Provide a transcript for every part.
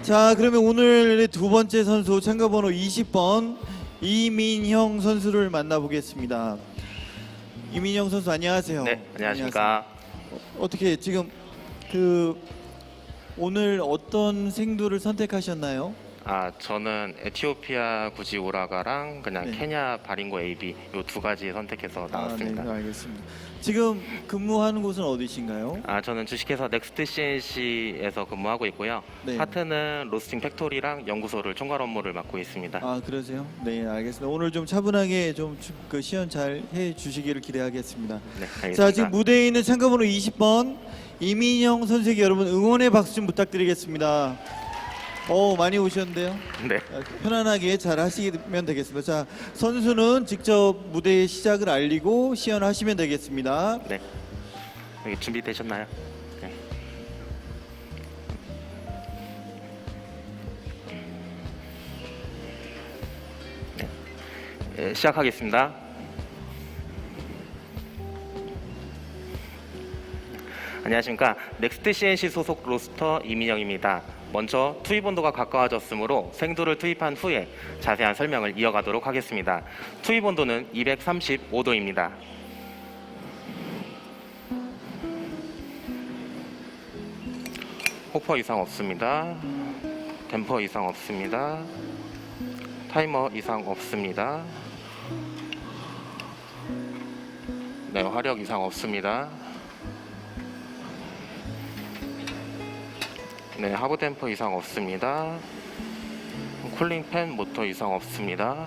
자, 그러면 오늘의 두 번째 선수 참가번호 20번 이민형 선수를 만나보겠습니다. 이민형 선수 안녕하세요. 네, 안녕하십니까. 어떻게 지금 오늘 어떤 생두를 선택하셨나요? 저는 에티오피아 구지 오라가랑 그냥 네. 케냐 바링고 AB 요 두 가지 선택해서 나왔습니다. 네, 알겠습니다. 지금 근무하는 곳은 어디신가요? 저는 주식회사 넥스트 CNC에서 근무하고 있고요. 네. 파트는 로스팅 팩토리랑 연구소를 총괄 업무를 맡고 있습니다. 그러세요? 네, 알겠습니다. 오늘 좀 차분하게 좀 그 시연 잘 해주시기를 기대하겠습니다. 네, 알겠습니다. 자, 지금 무대에 있는 참가번호 20번 이민형 선수에게 여러분 응원의 박수 좀 부탁드리겠습니다. 많이 오셨는데요. 네. 편안하게 잘 하시면 되겠습니다. 자, 선수는 직접 무대의 시작을 알리고 시연하시면 되겠습니다. 네. 여기 준비되셨나요? 네. 네, 시작하겠습니다. 안녕하십니까. 넥스트 CNC 소속 로스터 이민영입니다. 먼저 투입 온도가 가까워졌으므로 생두를 투입한 후에 자세한 설명을 이어가도록 하겠습니다. 투입 온도는 235도입니다. 호퍼 이상 없습니다. 댐퍼 이상 없습니다. 타이머 이상 없습니다. 네, 화력 이상 없습니다. 네, 하부 댐퍼 이상 없습니다. 쿨링 팬 모터 이상 없습니다.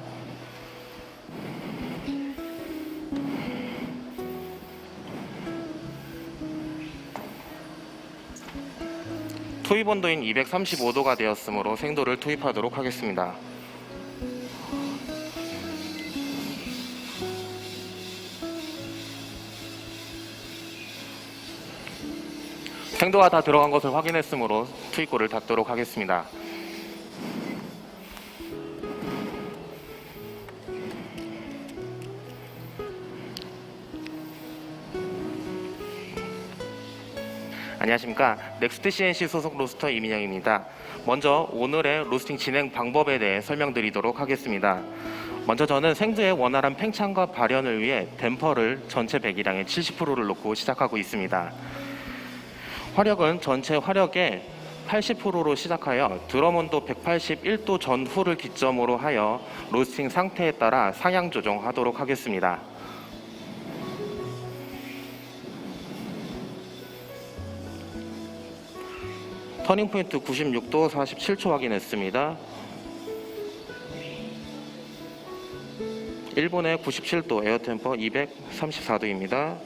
투입 온도인 235도가 되었으므로 생도를 투입하도록 하겠습니다. 생도가 다 들어간 것을 확인했으므로 투입구를 닫도록 하겠습니다. 안녕하십니까. 넥스트 CNC 소속 로스터 이민영입니다. 먼저 오늘의 로스팅 진행 방법에 대해 설명드리도록 하겠습니다. 먼저 저는 생두의 원활한 팽창과 발현을 위해 댐퍼를 전체 배기량의 70%를 놓고 시작하고 있습니다. 화력은 전체 화력의 80%로 시작하여 드럼 온도 181도 전후를 기점으로 하여 로스팅 상태에 따라 상향 조정하도록 하겠습니다. 터닝 포인트 96도 47초 확인했습니다. 1분에 97도 에어 템퍼 234도입니다.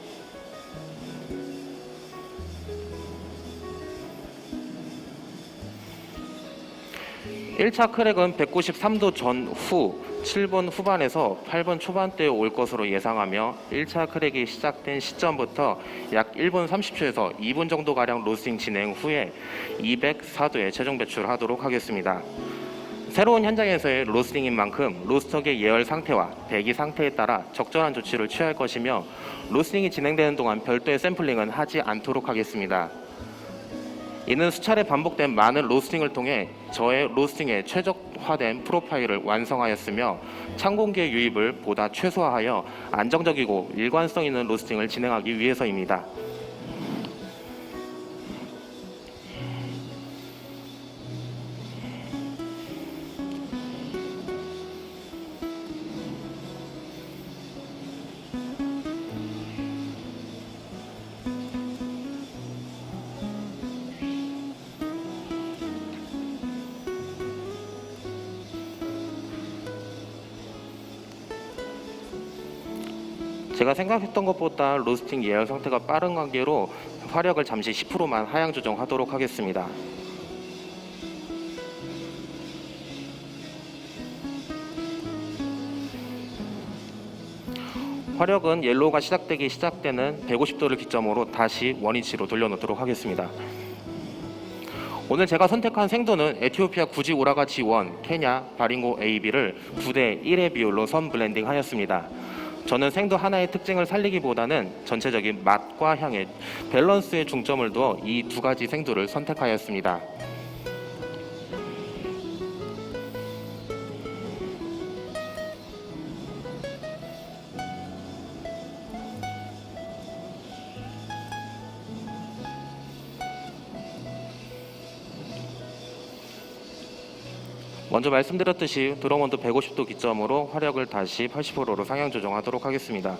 1차 크랙은 193도 전후 7분 후반에서 8분 초반대에 올 것으로 예상하며 1차 크랙이 시작된 시점부터 약 1분 30초에서 2분 정도가량 로스팅 진행 후에 204도에 최종 배출하도록 하겠습니다. 새로운 현장에서의 로스팅인 만큼 로스터의 예열 상태와 배기 상태에 따라 적절한 조치를 취할 것이며 로스팅이 진행되는 동안 별도의 샘플링은 하지 않도록 하겠습니다. 이는 수차례 반복된 많은 로스팅을 통해 저의 로스팅의 최적화된 프로파일을 완성하였으며 찬 공기의 유입을 보다 최소화하여 안정적이고 일관성 있는 로스팅을 진행하기 위해서입니다. 제가 생각했던 것보다 로스팅 예열 상태가 빠른 관계로 화력을 잠시 10%만 하향 조정하도록 하겠습니다. 화력은 옐로우가 시작되는 150도를 기점으로 다시 원위치로 돌려놓도록 하겠습니다. 오늘 제가 선택한 생두는 에티오피아 구지 오라가 G1, 케냐 바링고 AB를 9대 1의 비율로 선 블렌딩 하였습니다. 저는 생두 하나의 특징을 살리기보다는 전체적인 맛과 향의 밸런스에 중점을 두어 이 두 가지 생두를 선택하였습니다. 먼저 말씀드렸듯이 드럼 온도 150도 기점으로 화력을 다시 80%로 상향 조정하도록 하겠습니다.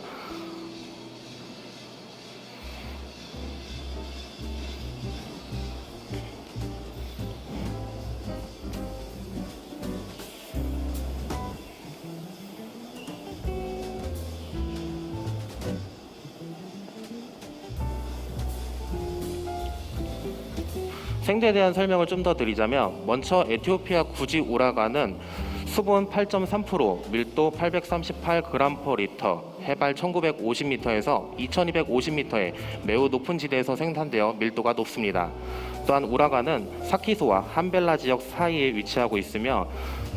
생두에 대한 설명을 좀 더 드리자면, 먼저 에티오피아 구지 우라가는 수분 8.3%, 밀도 838g/리터, 해발 1950m에서 2250m의 매우 높은 지대에서 생산되어 밀도가 높습니다. 또한 우라가는 사키소와 함벨라 지역 사이에 위치하고 있으며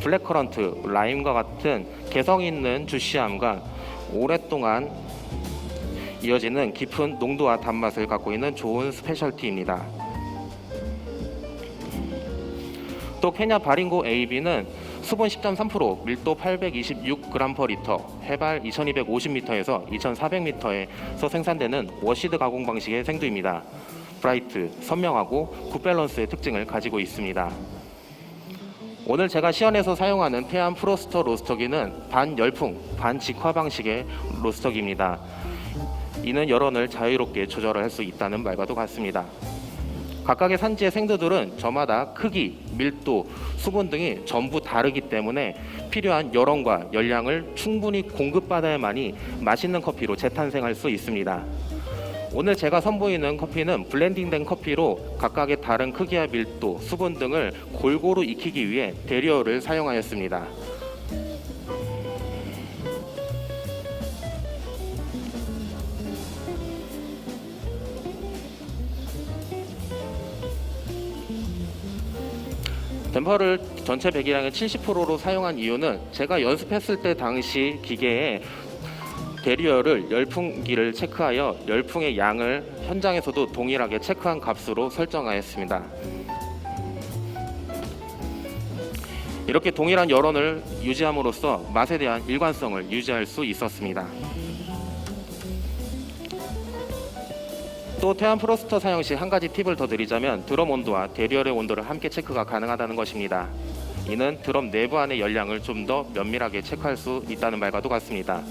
블랙커런트, 라임과 같은 개성 있는 주시함과 오랫동안 이어지는 깊은 농도와 단맛을 갖고 있는 좋은 스페셜티입니다. 또 케냐 바링고 AB는 수분 10.3%, 밀도 826g/리터, 해발 2250m에서 2400m에서 생산되는 워시드 가공 방식의 생두입니다. 브라이트, 선명하고 굿밸런스의 특징을 가지고 있습니다. 오늘 제가 시연에서 사용하는 태안 프로스터 로스터기는 반열풍, 반직화 방식의 로스터기입니다. 이는 열원을 자유롭게 조절할 수 있다는 말과도 같습니다. 각각의 산지의 생두들은 저마다 크기, 밀도, 수분 등이 전부 다르기 때문에 필요한 열원과 열량을 충분히 공급받아야만이 맛있는 커피로 재탄생할 수 있습니다. 오늘 제가 선보이는 커피는 블렌딩된 커피로 각각의 다른 크기와 밀도, 수분 등을 골고루 익히기 위해 대리어를 사용하였습니다. 댐퍼를 전체 배기량의 70%로 사용한 이유는 제가 연습했을 때 당시 기계에 대리어를 열풍기를 체크하여 열풍의 양을 현장에서도 동일하게 체크한 값으로 설정하였습니다. 이렇게 동일한 열원을 유지함으로써 맛에 대한 일관성을 유지할 수 있었습니다. 또 태안 프로스터 사용 시 한 가지 팁을 더 드리자면 드럼 온도와 대리열의 온도를 함께 체크가 가능하다는 것입니다. 이는 드럼 내부 안의 열량을 좀 더 면밀하게 체크할 수 있다는 말과도 같습니다.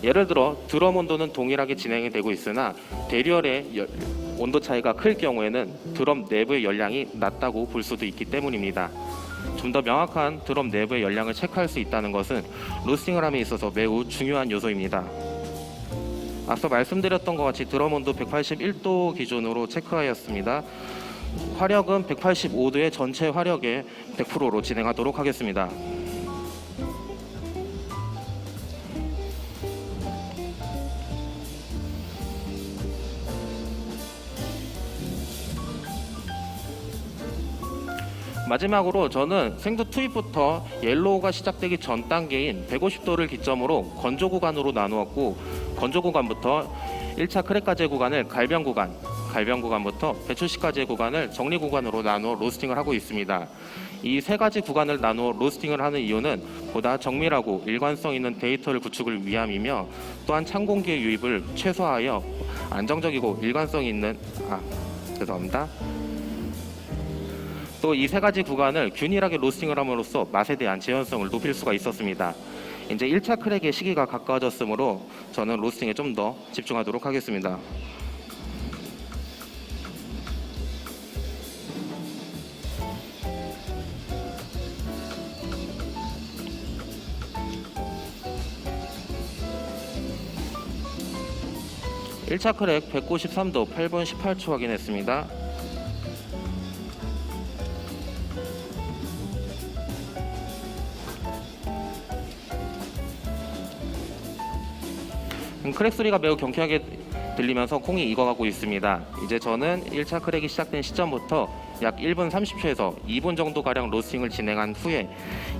예를 들어 드럼 온도는 동일하게 진행이 되고 있으나 대리열의 온도 차이가 클 경우에는 드럼 내부의 열량이 낮다고 볼 수도 있기 때문입니다. 좀 더 명확한 드럼 내부의 열량을 체크할 수 있다는 것은 로스팅을 함에 있어서 매우 중요한 요소입니다. 앞서 말씀드렸던 것 같이 드럼 온도 181도 기준으로 체크하였습니다. 화력은 185도의 전체 화력의 100%로 진행하도록 하겠습니다. 마지막으로 저는 생두 투입부터 옐로우가 시작되기 전 단계인 150도를 기점으로 건조 구간으로 나누었고, 건조 구간부터 1차 크랙까지의 구간을 갈병 구간, 갈병 구간부터 배출시까지의 구간을 정리 구간으로 나누어 로스팅을 하고 있습니다. 이 세 가지 구간을 나누어 로스팅을 하는 이유는 보다 정밀하고 일관성 있는 데이터를 구축을 위함이며, 또한 찬 공기의 유입을 최소화하여 안정적이고 일관성 있는 또 이 세 가지 구간을 균일하게 로스팅을 함으로써 맛에 대한 재현성을 높일 수가 있었습니다. 이제 1차 크랙의 시기가 가까워졌으므로 저는 로스팅에 좀 더 집중하도록 하겠습니다. (1차) 크랙 193도 8분 18초 확인했습니다. 크랙 소리가 매우 경쾌하게 들리면서 콩이 익어가고 있습니다. 이제 저는 1차 크랙이 시작된 시점부터 약 1분 30초에서 2분 정도가량 로스팅을 진행한 후에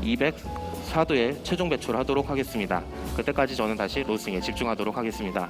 204도에 최종 배출하도록 하겠습니다. 그때까지 저는 다시 로스팅에 집중하도록 하겠습니다.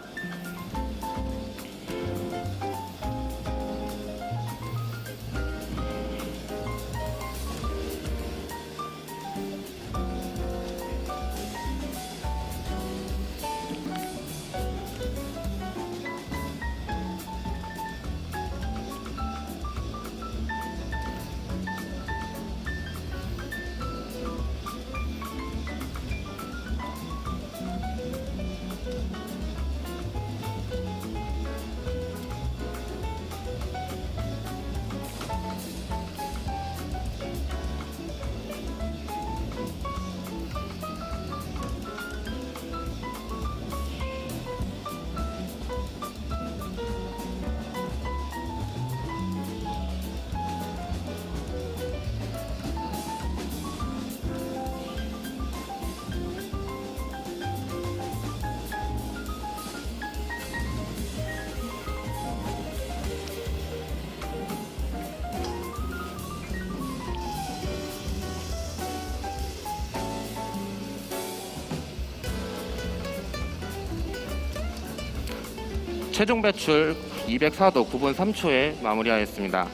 최종 배출 204도 9분 3초에 마무리하였습니다.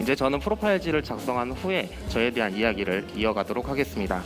이제 저는 프로파일지를 작성한 후에 저에 대한 이야기를 이어가도록 하겠습니다.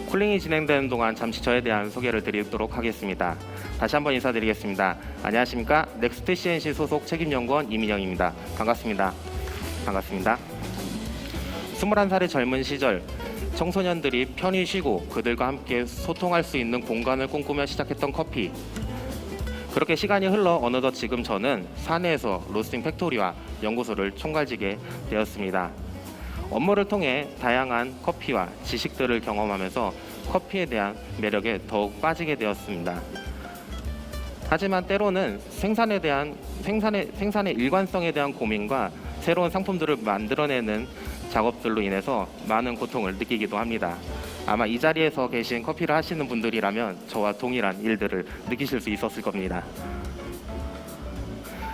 쿨링이 진행되는 동안 잠시 저에 대한 소개를 드리도록 하겠습니다. 다시 한번 인사드리겠습니다. 안녕하십니까? 넥스트 CNC 소속 책임연구원 이민영입니다. 반갑습니다. 21살의 젊은 시절 청소년들이 편히 쉬고 그들과 함께 소통할 수 있는 공간을 꿈꾸며 시작했던 커피. 그렇게 시간이 흘러 어느덧 지금 저는 사내에서 로스팅 팩토리와 연구소를 총괄지게 되었습니다. 업무를 통해 다양한 커피와 지식들을 경험하면서 커피에 대한 매력에 더욱 빠지게 되었습니다. 하지만 때로는 생산의 일관성에 대한 고민과 새로운 상품들을 만들어내는 작업들로 인해서 많은 고통을 느끼기도 합니다. 아마 이 자리에서 계신 커피를 하시는 분들이라면 저와 동일한 일들을 느끼실 수 있었을 겁니다.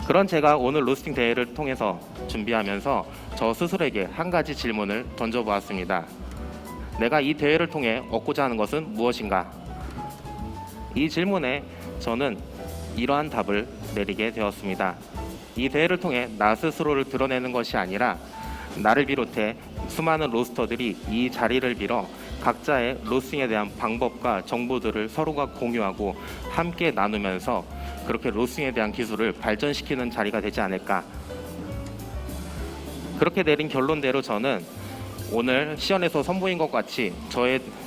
그런 제가 오늘 로스팅 대회를 통해서 준비하면서 저 스스로에게 한 가지 질문을 던져보았습니다. 내가 이 대회를 통해 얻고자 하는 것은 무엇인가? 이 질문에 저는 이러한 답을 내리게 되었습니다. 이 대회를 통해 나 스스로를 드러내는 것이 아니라 나를 비롯해 수많은 로스터들이 이 자리를 빌어 각자의 로스팅에 대한 방법과 정보들을 서로가 공유하고 함께 나누면서 그렇게 로스팅에 대한 기술을 발전시키는 자리가 되지 않을까. 그렇게 내린 결론대로 저는 오늘 시연에서 선보인 것 같이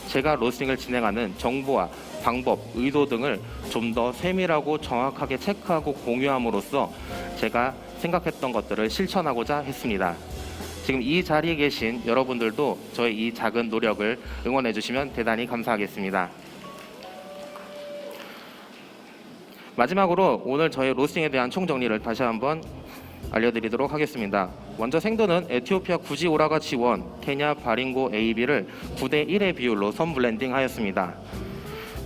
제가 로스팅을 진행하는 정보와 방법, 의도 등을 좀 더 세밀하고 정확하게 체크하고 공유함으로써 제가 생각했던 것들을 실천하고자 했습니다. 지금 이 자리에 계신 여러분들도 저의 이 작은 노력을 응원해 주시면 대단히 감사하겠습니다. 마지막으로 오늘 저의 로스팅에 대한 총정리를 다시 한번 알려드리도록 하겠습니다. 먼저 생도는 에티오피아 구지 오라가 지원, 케냐 바링고 AB를 9대1의 비율로 선블렌딩 하였습니다.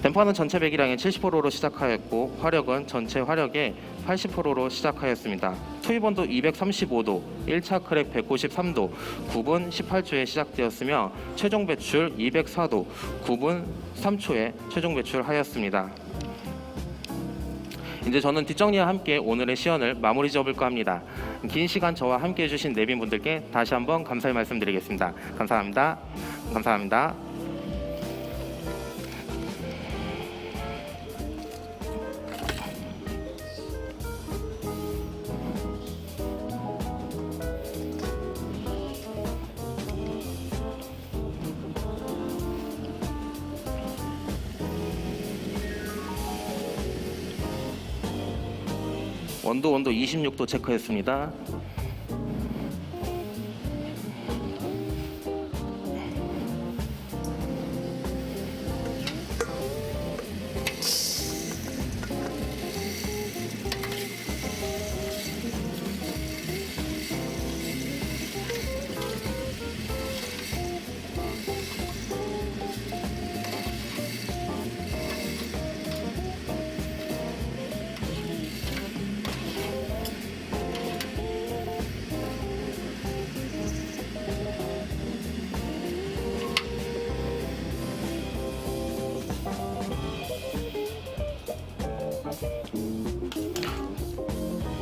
댐퍼는 전체 배기량의 70%로 시작하였고 화력은 전체 화력의 80%로 시작하였습니다. 투입온도 235도, 1차 크랙 153도, 9분 18초에 시작되었으며 최종 배출 204도, 9분 3초에 최종 배출하였습니다. 이제 저는 뒷정리와 함께 오늘의 시연을 마무리 지어볼까 합니다. 긴 시간 저와 함께 해주신 내빈분들께 다시 한번 감사의 말씀드리겠습니다. 감사합니다. 감사합니다. 온도 26도 체크했습니다.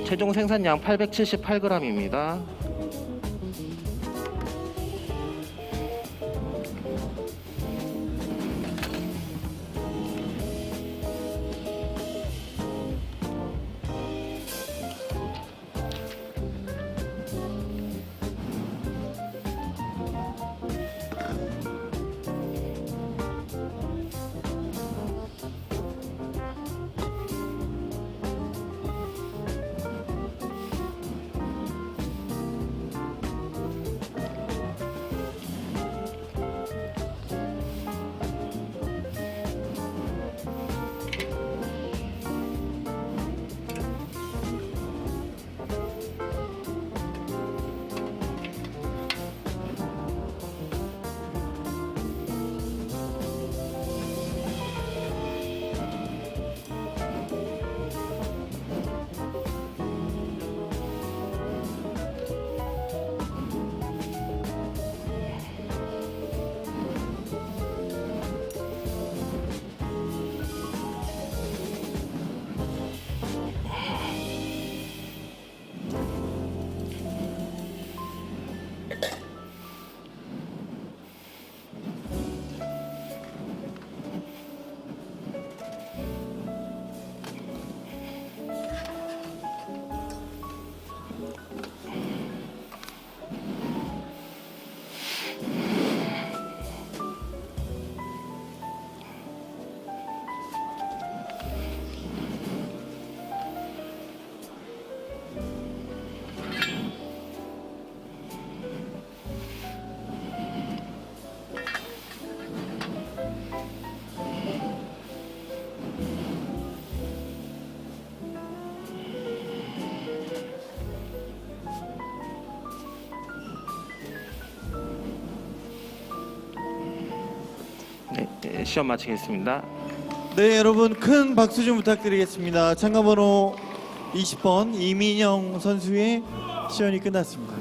최종 생산량 878g입니다. 시험 마치겠습니다. 네, 여러분 큰 박수 좀 부탁드리겠습니다. 참가번호 20번 이민영 선수의 시연이 끝났습니다.